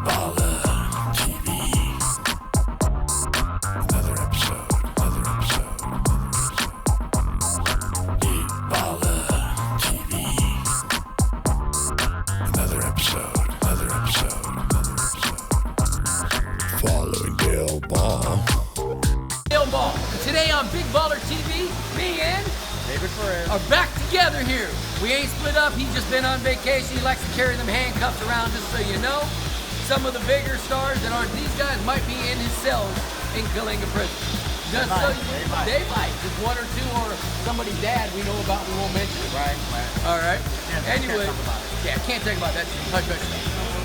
Baller TV. Another episode. Big Baller TV. Another episode. Following Dale Ball. Dale Ball. Today on Big Baller TV, me and David Perez are back together here. We ain't split up. He's just been on vacation. He likes to carry them handcuffs around, just so you know. Some of the bigger stars that aren't these guys might be in his cells in Kalinga prison. Just so you know, they might. Just one or two, or somebody's dad we know about, we won't mention it. Right. All right. Anyway, Can't talk about it. yeah, can't talk about that. Hush.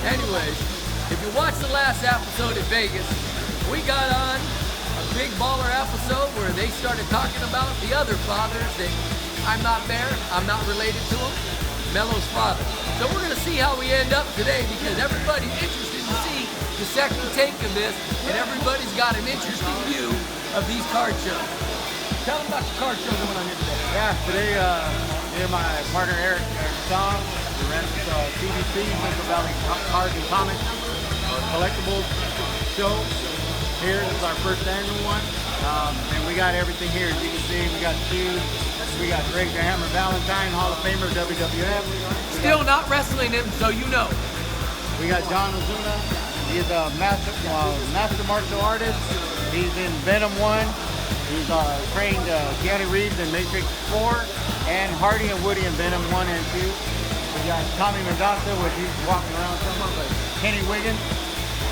Anyways, if you watched the last episode at Vegas, we got on a Big Baller episode where they started talking about the other fathers that I'm not there, I'm not related to him, Melo's father. So we're going to see how we end up today, because everybody's interested to see the second take of this, and everybody's got an interesting view of these card shows. Tell them about the card show going on here today. Yeah, today me and my partner Eric Song, we ran this CBC, Central Valley Cards and Comics collectibles show. Here, this is our first annual one, and we got everything here. As you can see, we got shoes, we got Greg the Hammer Valentine, Hall of Famer, WWF. Still not wrestling him, so you know. We got John Osuna. He's a master martial artist. He's in Venom 1. He's trained Keanu Reeves in Matrix 4, and Hardy and Woody in Venom 1 and 2. We got Tommy Mendoza, which he's walking around somewhere, but Kenny Wiggins,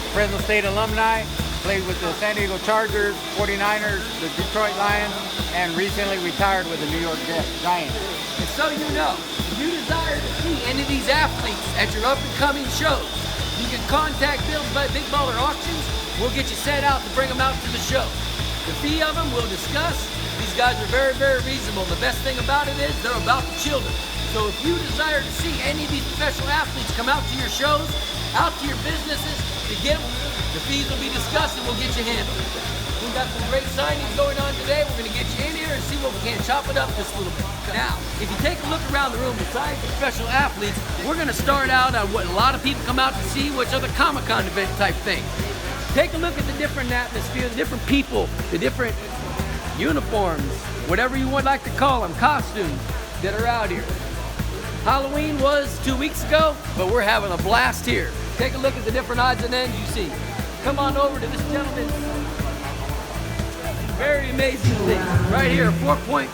Fresno State alumni, played with the San Diego Chargers, 49ers, the Detroit Lions, and recently retired with the New York Giants. And so you know, if you desire to see any of these athletes at your up-and-coming shows, you can contact Big Baller Auctions. We'll get you set out to bring them out to the show. The fee of them we'll discuss. These guys are very, very reasonable. The best thing about it is they're about the children. So if you desire to see any of these professional athletes come out to your shows, out to your businesses, to get them, the fees will be discussed and we'll get you handled. We've got some great signings going on today. We're going to get you in here and see what we can. Chop it up just a little bit. Now, if you take a look around the room, besides the professional athletes, we're going to start out on what a lot of people come out to see, which are the Comic-Con event type thing. Take a look at the different atmosphere, the different people, the different uniforms, whatever you would like to call them, costumes that are out here. Halloween was 2 weeks ago, but we're having a blast here. Take a look at the different odds and ends you see. Come on over to this gentleman's very amazing thing. Right here, 4,500.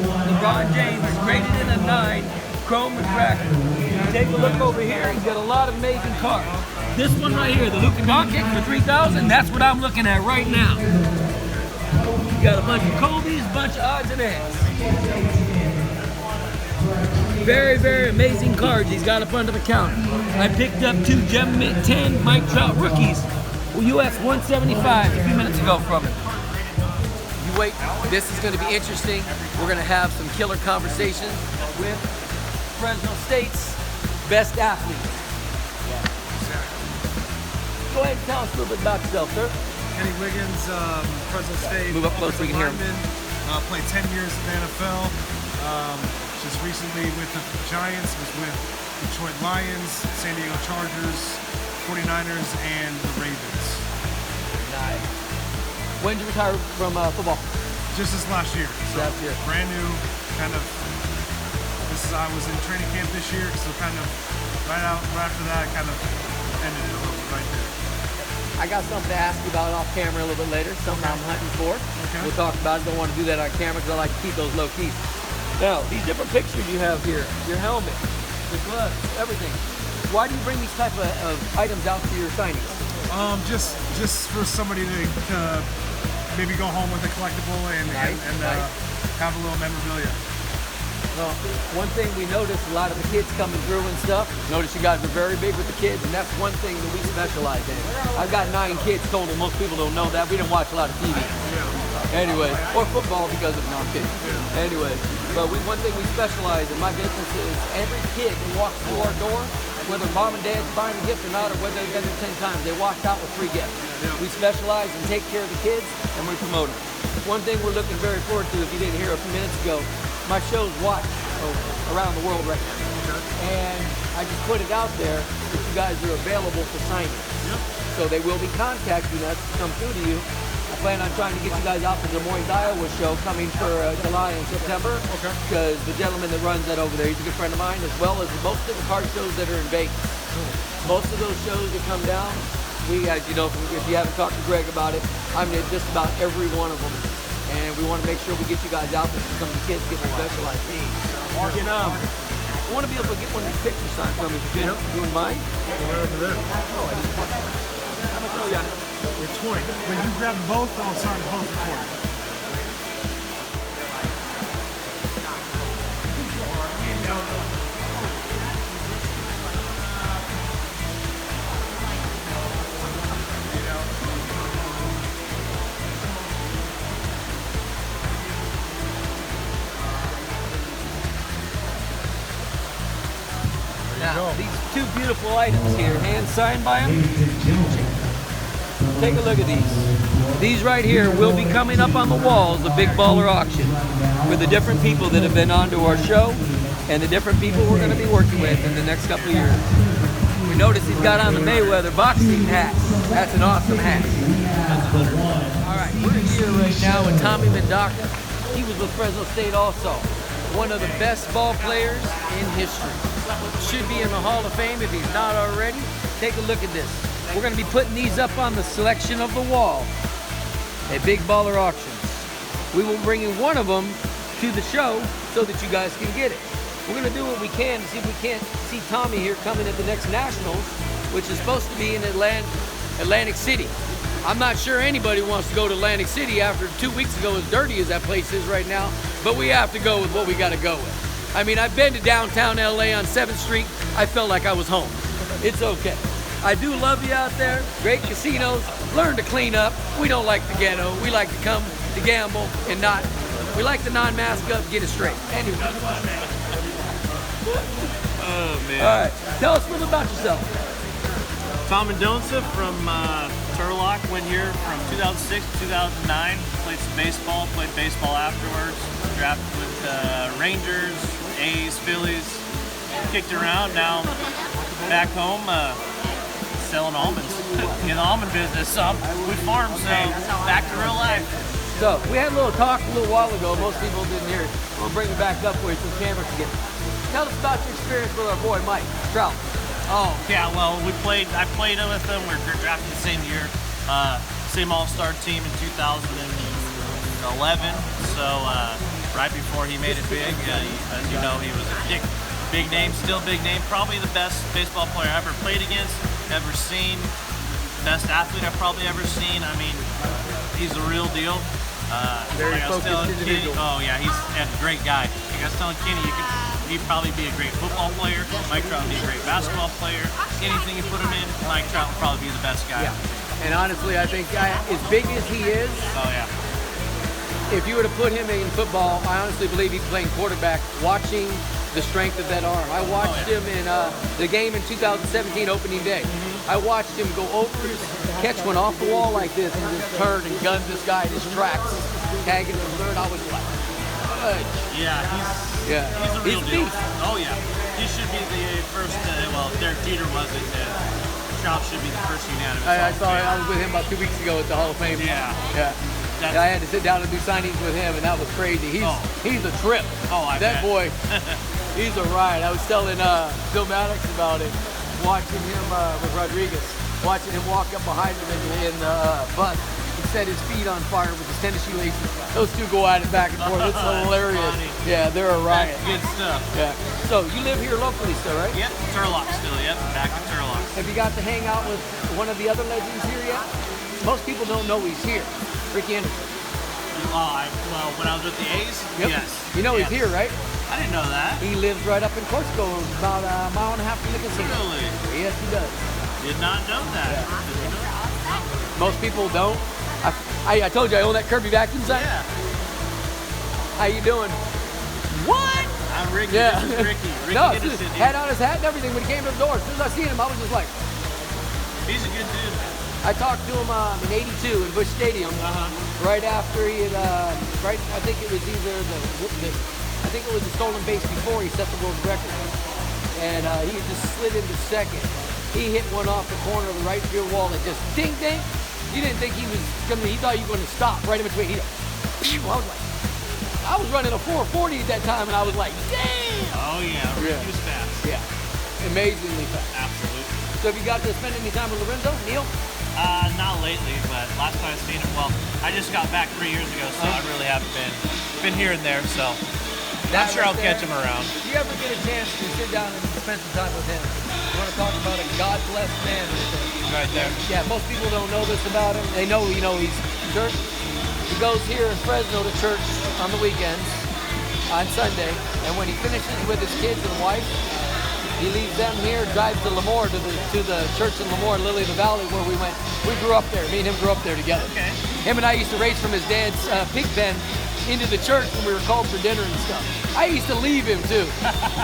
LeBron James is graded in a 9, chrome refractor. Take a look over here, he's got a lot of amazing cards. This one right here, the Luka Doncic for 3,000, that's what I'm looking at right now. You got a bunch of Kobe's, a bunch of odds and ends. Very, very amazing cards he's got up under the counter. I picked up 2 Gem Mint 10 Mike Trout rookies, US 175 a few minutes ago from him. You wait, this is going to be interesting. We're going to have some killer conversations with Fresno State's best athletes. Go ahead and tell us a little bit about yourself, sir. Kenny Wiggins, Fresno State. Move up close so we can hear him. Played 10 years in the NFL. Just recently with the Giants, was with Detroit Lions, San Diego Chargers, 49ers, and the Ravens. Nice. When did you retire from football? Just this last year. So Last year. brand new, kind of. I was in training camp this year, so kind of right after that, kind of ended it a little bit right there. I got something to ask you about off camera a little bit later, something I'm hunting for. Okay. We'll talk about it. Don't want to do that on camera because I like to keep those low key. Now, these different pictures you have here, your helmet, the gloves, everything. Why do you bring these type of items out to your signings? Just for somebody to maybe go home with a collectible and Nice. have a little memorabilia. Well, one thing we noticed, a lot of the kids coming through and stuff. Notice you guys are very big with the kids, and that's one thing that we specialize in. I've got 9 kids total. Most people don't know that. We don't watch a lot of TV. Anyway, or football because of non-kids. Anyway, but one thing we specialize in my business is every kid who walks through our door, whether mom and dad's buying a gift or not, or whether they've been there 10 times, they walk out with free gifts. We specialize and take care of the kids, and we promote them. One thing we're looking very forward to, if you didn't hear a few minutes ago, my show's watched around the world right now. And I just put it out there that you guys are available for signing. Yep. So they will be contacting us to come through to you. I plan on trying to get you guys out to the Des Moines, Iowa show coming for July and September. Okay. Because the gentleman that runs that over there, he's a good friend of mine, as well as most of the card shows that are in Vegas. Most of those shows that come down, we, as you know, if you haven't talked to Greg about it, I'm at just about every one of them. And we want to make sure we get you guys out there so some of the kids get their specialized needs. You know, I want to be able to get one of these pictures signed from me. You wouldn't mind? Right over there. How much are you on it? They're 20. When you grab them both, I'll sign them both for 20. Now, these two beautiful items here, hand signed by him. Take a look at these. These right here will be coming up on the walls of Big Baller Auction with the different people that have been onto our show and the different people we're going to be working with in the next couple of years. We notice he's got on the Mayweather boxing hat. That's an awesome hat. All right, we're here right now with Tommy Mendoza. He was with Fresno State also. One of the best ball players in history. Should be in the Hall of Fame if he's not already. Take a look at this. We're going to be putting these up on the selection of the wall at Big Baller Auctions. We will bring in one of them to the show so that you guys can get it. We're going to do what we can to see if we can't see Tommy here coming at the next Nationals, which is supposed to be in Atlantic City. I'm not sure anybody wants to go to Atlantic City after 2 weeks ago, as dirty as that place is right now, but we have to go with what we got to go with. I mean, I've been to downtown LA on 7th Street. I felt like I was home. It's okay. I do love you out there. Great casinos. Learn to clean up. We don't like the ghetto. We like to come to gamble and not. We like to non-mask up, get it straight. Anyway. Oh, man. All right. Tell us a little about yourself. Tom Mendoza from Turlock, went here from 2006 to 2009. Played some baseball, played baseball afterwards. Drafted with Rangers, A's, Phillies. Kicked around, now back home selling almonds. In the almond business, we farm, so back to real life. So, we had a little talk a little while ago. Most people didn't hear it. We'll bring it back up for you so the camera can get it. Tell us about your experience with our boy, Mike Trout. Oh, yeah, well, I played with them. We were drafted the same year. Same all-star team in 2011. So, right before he made it big, as you know, he was a big name, still big name. Probably the best baseball player I ever played against, ever seen. Best athlete I've probably ever seen. I mean, he's the real deal. Very like I was focused telling Kenny, individual. oh yeah, he's a great guy. Like I was telling Kenny, he'd probably be a great football player. Mike Trout would be a great basketball player. Anything you put him in, Mike Trout would probably be the best guy. Yeah. And honestly, I think as big as he is, Oh yeah. if you were to put him in football, I honestly believe he's playing quarterback, watching the strength of that arm. I watched him in the game in 2017 opening day. I watched him go over, catch one off the wall like this, and just turn and gun this guy in his tracks, tagging him third. I was like, fudge. Yeah, he's a real He's a deal. beast. Oh yeah, he should be the first. Well, Derek Jeter wasn't. Trout should be the first unanimous. I was with him about 2 weeks ago at the Hall of Fame. Yeah. And I had to sit down and do signings with him, and that was crazy. He's a trip. Oh, I that bet. boy, he's a ride. I was telling Bill Maddox about it, watching him with Rodriguez, watching him walk up behind him in the bus and set his feet on fire with his tennis shoelaces. Those two go at it back and forth. It's hilarious. Funny. Yeah, they're a riot. Good stuff. Yeah. So you live here locally still, right? Yep, Turlock still. Yep, back to Turlock. Have you got to hang out with one of the other legends here yet? Most people don't know he's here. Ricky Anderson. Well, when I was with the A's, Yep. yes. You know he's here, right? I didn't know that. He lives right up in Corsico, about a mile and a half from the casino. Really? Yes, he does. Did not know that. Did you know that? Most people don't. I told you I own that Kirby vacuum sign. Yeah. How you doing? What? I'm Ricky. Yeah. This is Ricky. Ricky No, Anderson. had on his hat and everything when he came to the door. As soon as I seen him, I was just like, He's a good dude. I talked to him in '82 in Busch Stadium, right after he had, I think it was either I think it was the stolen base before he set the world record. and he just slid into second. He hit one off the corner of the right field wall that just ding ding. You didn't think he was gonna. He thought you were gonna stop right in between. I was running a 440 at that time, and I was like, damn. Oh yeah, Rick was fast. Yeah, amazingly fast. Absolutely. So have you got to spend any time with Lorenzo, Neil? Not lately, but last time I've seen him, well, I just got back 3 years ago, so I really haven't been here and there, so I'm sure I'll catch him around. If you ever get a chance to sit down and spend some time with him, you want to talk about a God-blessed man Right there. Yeah, most people don't know this about him. They know, he's church. He goes here in Fresno to church on the weekends, on Sunday, and when he finishes with his kids and wife, he leaves them here, drives to Lemoore, to the church in Lemoore, Lily of the Valley, where we went. We grew up there. Me and him grew up there together. Okay. Him and I used to race from his dad's pig pen into the church when we were called for dinner and stuff. I used to leave him too.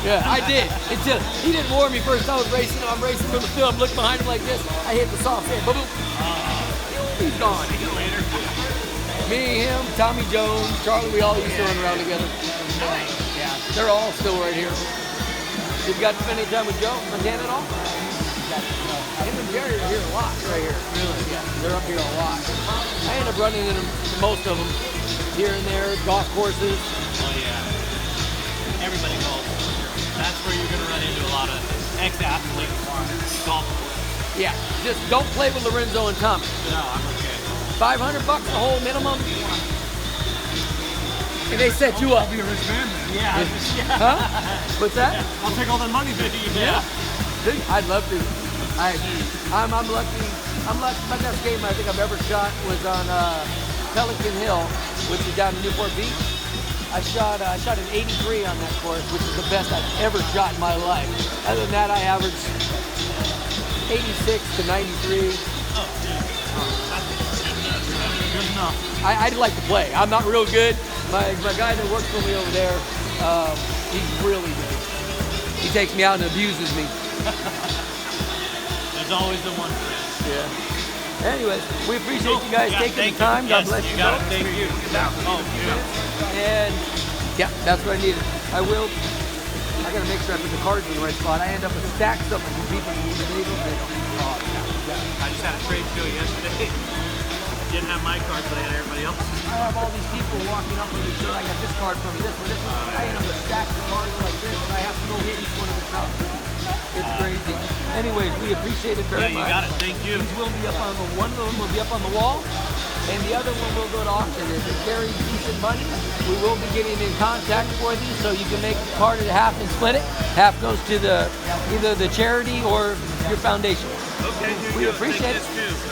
Yeah, I did. Until he didn't warn me first. I was racing. I'm racing from the field. I'm looking behind him like this. I hit the soft sand. Boom, boom. He's gone. See you later. Me, him, Tommy Jones, Charlie, we all used to run around together. Yeah, they're all still right here. You've got to spend any time with Joe Montana at all? Him and Jerry are here a lot, right here. Really? Yeah, they're up here a lot. I end up running into most of them here and there, golf courses. Oh yeah. Everybody golfs. That's where you're going to run into a lot of ex-athletes golf courses. Yeah, just don't play with Lorenzo and Tommy. No, I'm okay. $500 a hole minimum. And they set you up. I'll be a rich man then. Yeah. Huh? What's that? I'll take all that money then. Yeah. Dude, I'd love to. I'm lucky. I'm lucky. My best game I think I've ever shot was on Pelican Hill, which is down in Newport Beach. I shot an 83 on that course, which is the best I've ever shot in my life. Other than that, I averaged 86 to 93. Good enough. I'd like to play. I'm not real good. My guy that works for me over there, he's really good. He takes me out and abuses me. There's always the one friend. Yeah. Anyways, we appreciate you guys taking the time. God bless you. Got it. Thank you. Oh, yeah. And yeah, that's what I needed. I gotta make sure I put the cards in the right spot. I end up with stacks of them from people who need the bagels. They don't. I just had a trade show yesterday. Didn't have my card, but I had everybody else. I have all these people walking up with me, so I got this card from me, this one. I end up with stacks of cards like this, and I have to go hit each one of the cups. It's crazy. Anyways, we appreciate it very much. You got it. Thank you. These will be up on one of them will be up on the wall, and the other one will go to auction. If it carries decent money, we will be getting in contact with you, so you can make the card at half and split it. Half goes to either the charity or your foundation. Okay. We appreciate it.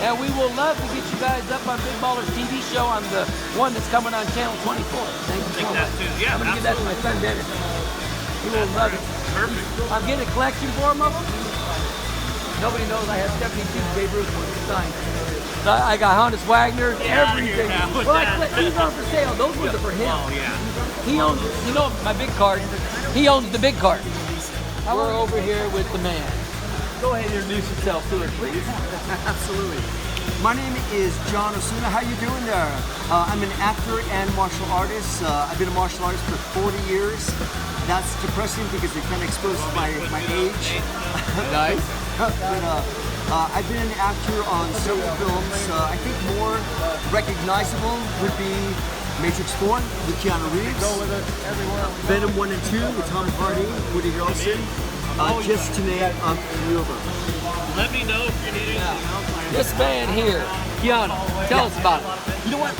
And we will love to get you guys up on Big Ballers TV show on the one that's coming on Channel 24. Thank you so much. Yeah, I'm going to give that to my son, Dennis. He will love it. Perfect. I'm getting a collection for him of them. Nobody knows I have 72 Babe Ruth ones signed. So I got Honus Wagner, everything. These are for sale. Those ones are for him. Oh, yeah. He owns, my big card. He owns the big card. We're over here with the man. Go ahead and introduce yourself to us, please. Absolutely. My name is John Osuna. How you doing there? I'm an actor and martial artist. I've been a martial artist for 40 years. That's depressing because it kind of exposes my age. Nice. But, I've been an actor on several films. I think more recognizable would be Matrix 4 with Keanu Reeves. Go with it everywhere. Venom 1 and 2 with Tom Hardy, Woody Harrelson. Just to name a few of them. Let me know if you need anything else. This man here, Keanu, tell us about it. You know what?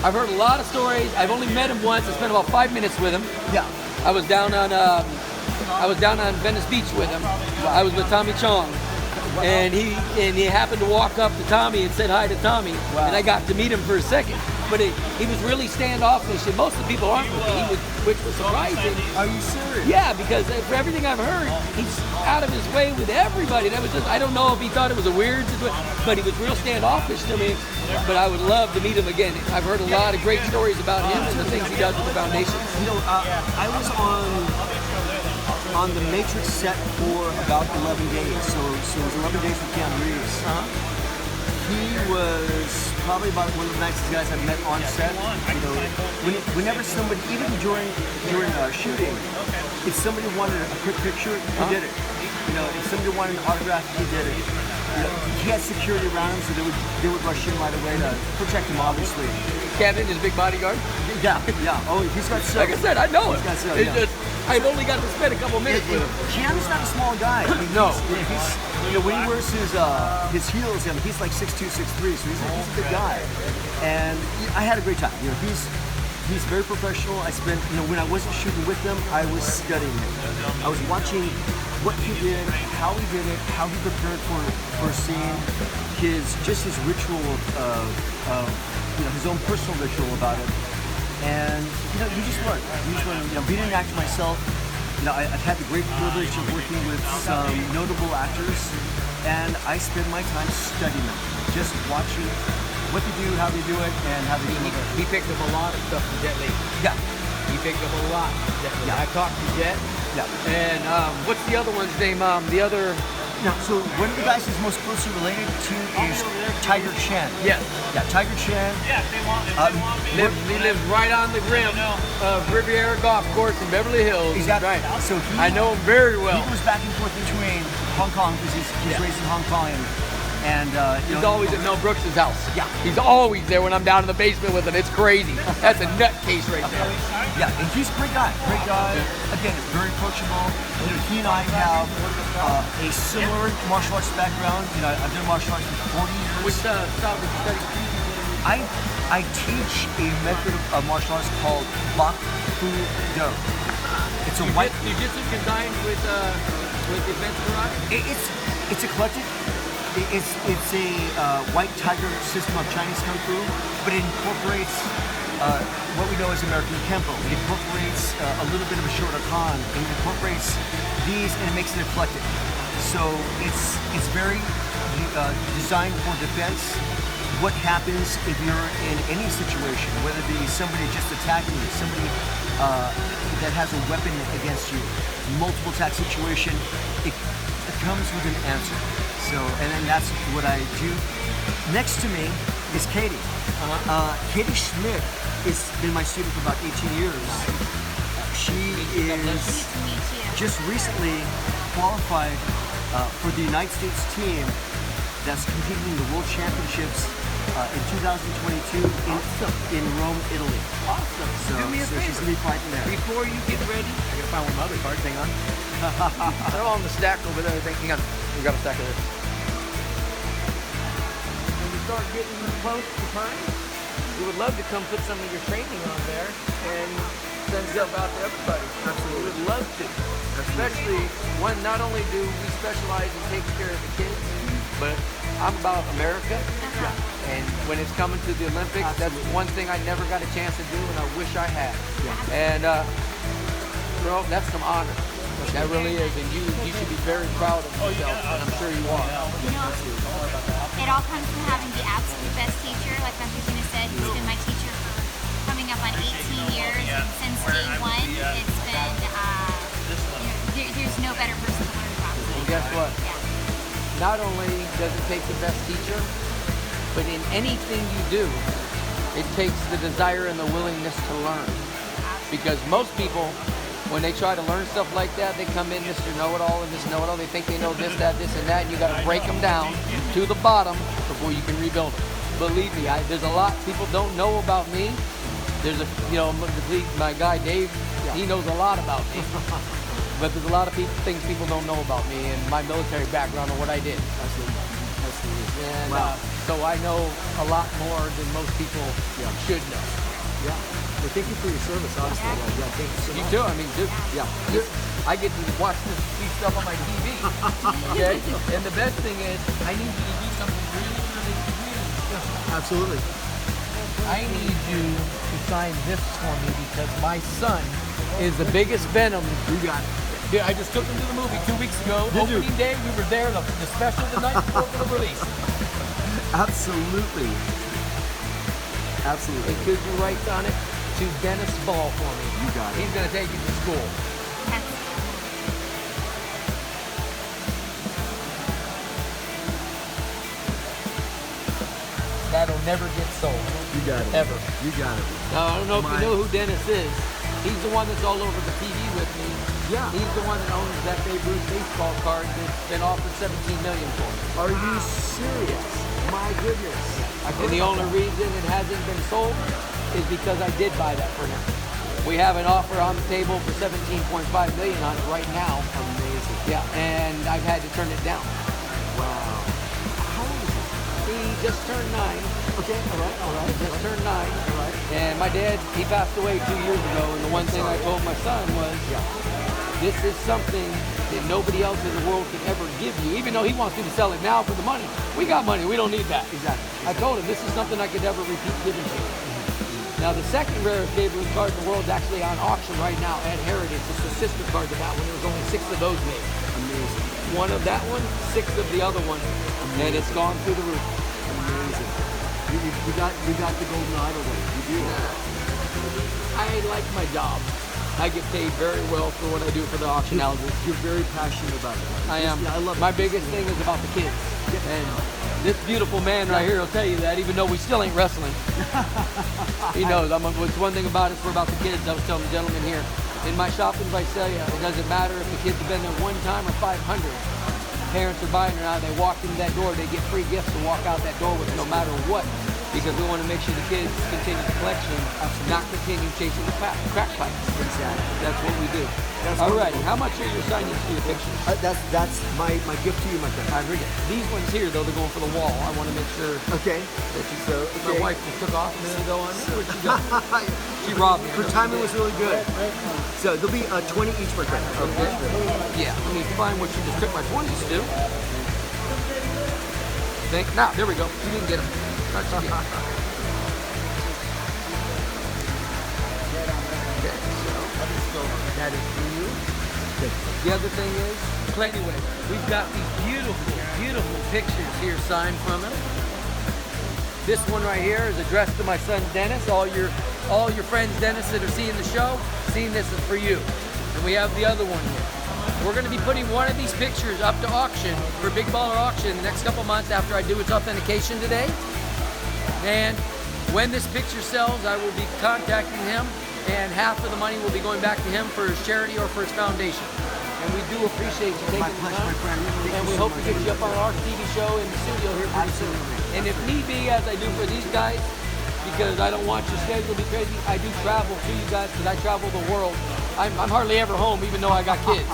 I've heard a lot of stories. I've only met him once. I spent about 5 minutes with him. Yeah. I was down on Venice Beach with him. I was with Tommy Chong. And he happened to walk up to Tommy and said hi to Tommy. Wow. And I got to meet him for a second. But he was really standoffish, and most of the people aren't with me, which was surprising. Are you serious? Yeah, because for everything I've heard, he's out of his way with everybody. That was just, I don't know if he thought it was a weird situation, but he was real standoffish to me. But I would love to meet him again. I've heard a lot of great stories about him and the things he does with the foundation. You know, I was on the Matrix set for about 11 days. So it was 11 days with Keanu Reeves. he was probably about one of the nicest guys I've met on set. You know, whenever somebody, even during shooting, if somebody wanted a quick picture, he did it. You know, if somebody wanted an autograph, he did it. You know, he had security around him, so they would rush in right away to protect him, obviously. Kevin, his big bodyguard. Yeah. Oh, he's got so. Like I said, I know him. He's got so, It's yeah. just, I've only got to spend a couple minutes with him. Keanu's not a small guy. I mean, No. When he wears his heels, I mean, he's like 6'2", 6'3", so he's a big guy. And I had a great time. You know, he's very professional. I spent, you know, when I wasn't shooting with him, I was studying him. I was watching what he did, how he did it, how he prepared for a scene, his ritual of you know, his own personal ritual about it. And you know, you just learn. You know, being an actor myself, you know, I've had the great privilege of working with some notable actors, and I spend my time studying them, just watching what they do, how they do it, and how they do it. He picked up a lot of stuff from Jet Li. Yeah. He picked up a lot from Jet Li. Yeah. I talked to Jet. Yeah. And what's the other one's name? The other. Now, so one of the guys he's most closely related to is Tiger Chen. Yes. Yeah, Tiger Chen. Yeah, if they want me. He lives right on the rim of Riviera Golf Course in Beverly Hills. Exactly. Right. So I know him very well. He goes back and forth between Hong Kong because he's raised in Hong Kong, and you He's know, always at Mel Brooks' house. Yeah. He's always there when I'm down in the basement with him. It's crazy. That's a nutcase right there. Yeah, and he's a great guy. Great guy. Again, very approachable. You know, he and I have a similar martial arts background. You know, I've done martial arts for 40 years. Which style did you study? I teach a method of martial arts called Bak Fu Do. It's a white. Jiu-jitsu combined with advanced karate? It's eclectic. It's a white tiger system of Chinese Kung Fu, but it incorporates what we know as American Kempo. It incorporates a little bit of a Shotokan. It incorporates these, and it makes it eclectic. So it's very designed for defense. What happens if you're in any situation, whether it be somebody just attacking you, somebody that has a weapon against you, multiple attack situation, it comes with an answer. So, and then that's what I do. Next to me is Katie. Katie Schmidt has been my student for about 18 years. She is just recently qualified for the United States team that's competing in the World Championships in 2022 in Rome, Italy. Awesome. So, Do me a favor. she's going to be fighting there. Before you get ready, I gotta find one of my other cards. Hang on. They're all in the stack over there. Hang on. We got a stack of this. When you start getting close to time, we would love to come put some of your training on there and send stuff out to everybody. Absolutely. We would love to. Especially when not only do we specialize in taking care of the kids, but I'm about America. And when it's coming to the Olympics, that's one thing I never got a chance to do, and I wish I had. And bro, that's some honor. That really is, and you should be very proud of yourself, and I'm sure you are. You know, it all comes from having the absolute best teacher. Like Dr. Zuna said, he's been my teacher for coming up on 18 years, and since day one, it's been, there's no better person to learn from. And guess what? Not only does it take the best teacher, but in anything you do, it takes the desire and the willingness to learn. Because most people, when they try to learn stuff like that, they come in Mr. Know-It-All and Mr. Know-It-All. They think they know this, that, and that, and you got to break them down to the bottom before you can rebuild them. Believe me, there's a lot people don't know about me. There's my guy Dave, he knows a lot about me. But there's a lot of things people don't know about me and my military background and what I did. And so I know a lot more than most people should know. Yeah. Well, thank you for your service, honestly. Yeah, thank you so much. You too. I mean, dude. Yeah. I get to watch see stuff on my TV. Okay. And the best thing is, I need you to do something really, really, really simple. Absolutely. I need you to sign this for me because my son is the biggest Venom. You got it. Dude, I just took him to the movie 2 weeks ago. Opening day, we were there. The special the night before the release. Absolutely. Absolutely. And could you write on it to Dennis Ball for me? You got it. He's going to take you to school. that'll never get sold. You got it. Ever. You got it. Now, I don't know if you know who Dennis is. He's the one that's all over the TV with me. Yeah. He's the one that owns that Babe Ruth baseball card that's been offered $17 million for. Are you serious? My goodness. And the only reason it hasn't been sold is because I did buy that for him. We have an offer on the table for $17.5 million on it right now. Amazing. Yeah, and I've had to turn it down. Wow. How old is he? He just turned 9. Okay, all right. Just turned 9. All right. And my dad, he passed away 2 years ago, and the one thing I told my son was, this is something that nobody else in the world can ever give you, even though he wants you to sell it now for the money. We got money, we don't need that. Exactly. I told him, this is something I could never repeat giving to you. Now, the second rarest Babe Ruth card in the world is actually on auction right now at Heritage. It's the sister card to that one. There was only 6 of those made. Amazing. One of that one, 6 of the other one, and it's gone through the roof. Amazing. You got the golden idol there. You do. I like my job. I get paid very well for what I do for the auction houses. You're very passionate about it. I am. Yeah, I love My it. biggest thing is about the kids. And this beautiful man right here will tell you that, even though we still ain't wrestling. He knows. It's one thing about it, we're about the kids. I was telling the gentleman here. In my shop in Visalia, it doesn't matter if the kids have been there 1 time or 500. Parents are buying it now. They walk into that door, they get free gifts to walk out that door with no matter what. Because we want to make sure the kids continue the collection, not continue chasing the crack pipes. Exactly. That's what we do. That's Alrighty, how much are your signings for your pictures? That's my gift to you, my friend. I read it. These ones here, though, they're going for the wall. I want to make sure Okay. that you. So, My okay. wife just took off a minute ago on me. Where'd she go? She robbed me. Her timing was really good. So there'll be 20 each, my friend. Okay. Yeah. Let me find what she just took my 20s to. Now, there we go. You didn't get them. How'd you get 'em? Okay, so that is for you. The other thing is, anyway, we've got these beautiful, beautiful pictures here signed from him. This one right here is addressed to my son Dennis. All your friends, Dennis, that are seeing the show, seeing this is for you. And we have the other one here. We're going to be putting one of these pictures up to auction for Big Baller Auction the next couple months after I do its authentication today. And when this picture sells, I will be contacting him, and half of the money will be going back to him for his charity or for his foundation. And we do appreciate you taking the time. And we hope to get you up on our TV show in the studio here pretty soon. And if need be, as I do for these guys, because I don't want your schedule to be crazy, I do travel to you guys because I travel the world. I'm hardly ever home, even though I got kids.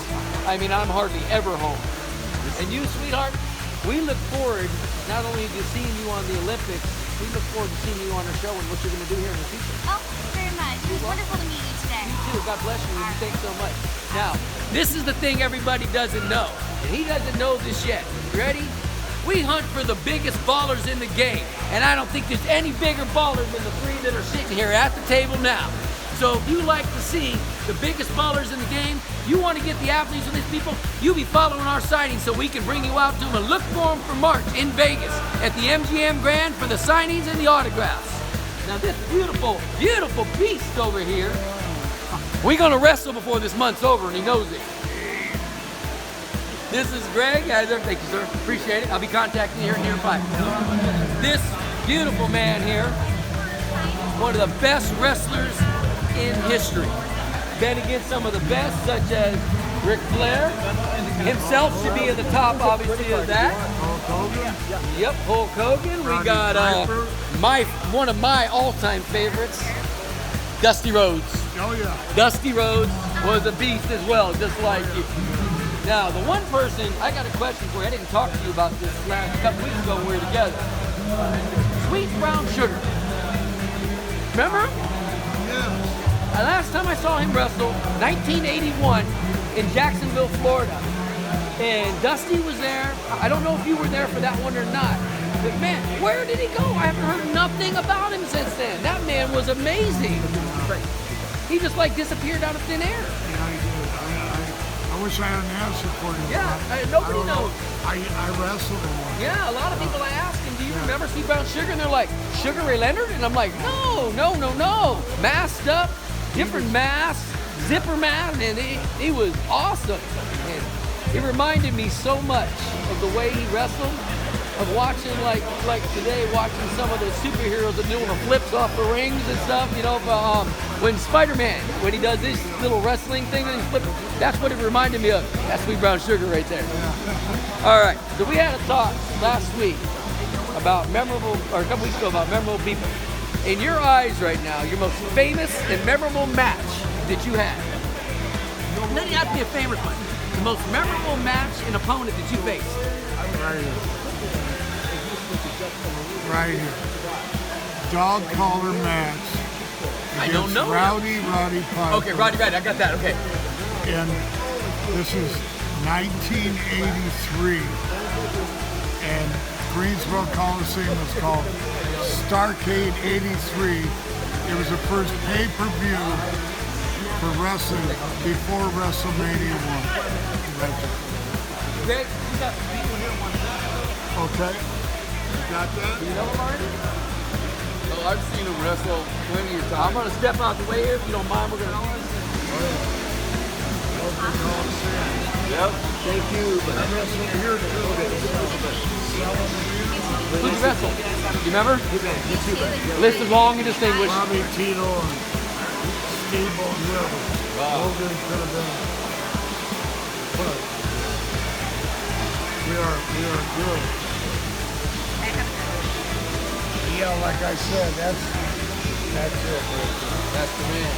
I mean, I'm hardly ever home. And you, sweetheart, we look forward not only to seeing you on the Olympics, we look forward to seeing you on our show and what you're going to do here in the future. Oh, thank you very much. It was wonderful to meet you today. You too. God bless you. And thanks so much. Now, this is the thing everybody doesn't know. And he doesn't know this yet. Ready? We hunt for the biggest ballers in the game. And I don't think there's any bigger ballers than the 3 that are sitting here at the table now. So if you like to see the biggest ballers in the game, you want to get the athletes of these people, you be following our signings so we can bring you out to them and look for them for March in Vegas at the MGM Grand for the signings and the autographs. Now this beautiful, beautiful beast over here, we're going to wrestle before this month's over, and he knows it. This is Greg. Thank you, sir. Appreciate it. I'll be contacting you here in near 5. This beautiful man here, one of the best wrestlers in history. Been against some of the best, such as Ric Flair. Himself should be at the top, obviously, of that. Yep, Hulk Hogan. We got one of my all-time favorites, Dusty Rhodes. Oh yeah. Dusty Rhodes was a beast as well, just like you. Now, the one person, I got a question for you. I didn't talk to you about this last couple weeks ago when we were together. Sweet Brown Sugar. Remember? Yeah. Last time I saw him wrestle, 1981 in Jacksonville, Florida. And Dusty was there. I don't know if you were there for that one or not. But man, where did he go? I haven't heard nothing about him since then. That man was amazing. He just like disappeared out of thin air. Yeah, he did. I wish I had an answer for you. Yeah, nobody knows. I wrestled him once. Yeah, a lot of people I ask him, do you remember Sweet Brown Sugar? And they're like, Sugar Ray Leonard? And I'm like, no. Masked up, different mask, zipper mask, and he was awesome. And it reminded me so much of the way he wrestled of watching, like today, watching some of the superheroes that doing the flips off the rings and stuff. You know, when Spider-Man, when he does this little wrestling thing and he's flipping, that's what it reminded me of. That's Sweet Brown Sugar right there. All right, so we had a talk last week about a couple weeks ago about memorable people. In your eyes right now, your most famous and memorable match that you had. It doesn't have to be a favorite one. The most memorable match and opponent that you faced. Right here. Right here. Dog collar match. I don't know. Roddy Piper. Okay, Roddy, I got that. Okay. And this is 1983. And Greensboro Coliseum is called Starcade 83. It was the first pay-per-view for wrestling before WrestleMania 1. Greg, you got the people here one time. Okay. You got that? Do you know him already? Oh, I've seen him wrestle plenty of times. I'm going to step out the way here. If you don't mind, we're going to... Yep. Thank you. I'm wrestling here too. Who'd you wrestle? You remember? List is long and distinguished. Bobby Tito and Steve whoever. Logan could have been. But we are good. Yeah, like I said, that's it. That's the man.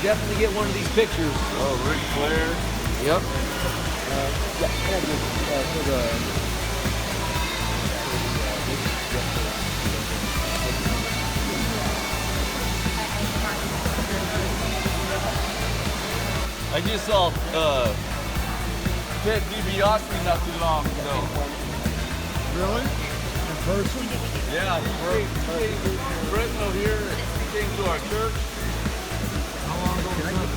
Definitely get one of these pictures. Oh, Ric Flair. Yep. I just saw Ted DiBiase not too long ago. Really? In person? Yeah, he came to Fresno here. He came to our church. How long ago was that?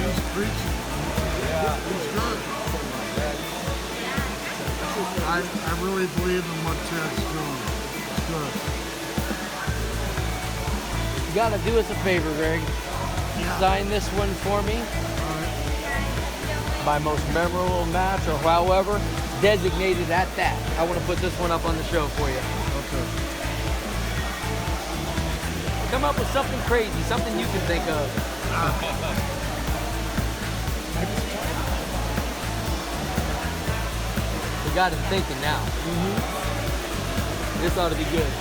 He's preaching. Yeah. He's good. I really believe in what Ted's doing. It's good. You got to do us a favor, Greg. Yeah. Sign this one for me. All right. My most memorable match or however, designated at that. I want to put this one up on the show for you. Okay. Come up with something crazy, something you can think of. We got him thinking now. This ought to be good.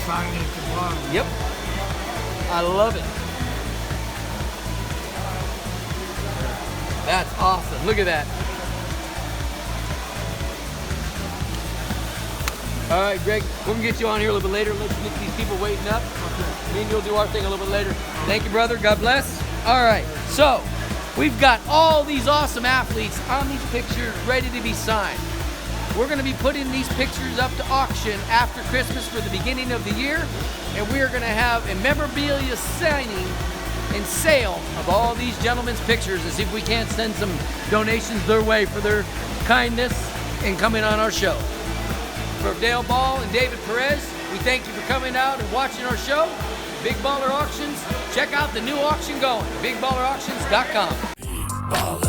Sign at the bottom. Yep. I love it. That's awesome. Look at that. All right, Greg, we're going to get you on here a little bit later. Let's get these people waiting up. Me and you'll do our thing a little bit later. Thank you, brother. God bless. All right, so we've got all these awesome athletes on these pictures ready to be signed. We're going to be putting these pictures up to auction after Christmas for the beginning of the year, and we are going to have a memorabilia signing and sale of all these gentlemen's pictures and see if we can't send some donations their way for their kindness and coming on our show. For Dale Ball and David Perez, we thank you for coming out and watching our show. Big Baller Auctions, check out the new auction going, bigballerauctions.com.